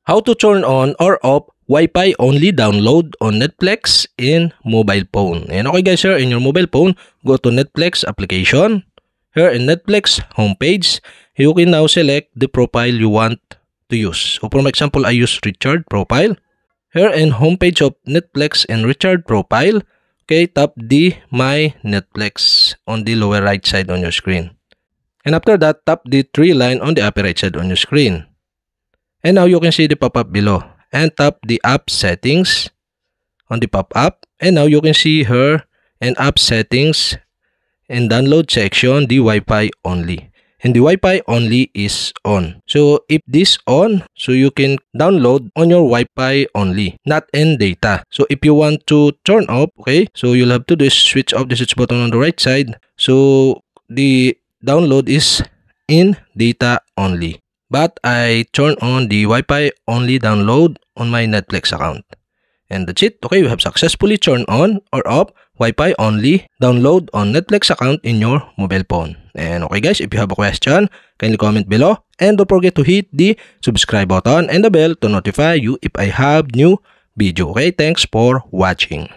How to turn on or off Wi-Fi only download on Netflix in mobile phone. And okay guys, here in your mobile phone, go to Netflix application. Here in Netflix homepage, you can now select the profile you want to use. So for example, I use Richard profile. Here in homepage of Netflix and Richard profile, okay, tap the My Netflix on the lower right side on your screen. And after that, tap the three line on the upper right side on your screen. And now you can see the pop-up below. And tap the app settings on the pop-up. And now you can see here in app settings in download section the Wi-Fi only. And the Wi-Fi only is on. So if this on, so you can download on your Wi-Fi only, not in data. So if you want to turn off, okay, so you'll have to do is switch off the switch button on the right side. So the download is in data only. But I turn on the Wi-Fi only download on my Netflix account. And that's it. Okay, we have successfully turned on or off Wi-Fi only download on Netflix account in your mobile phone. And okay guys, if you have a question, kindly comment below. And don't forget to hit the subscribe button and the bell to notify you if I have new video. Okay, thanks for watching.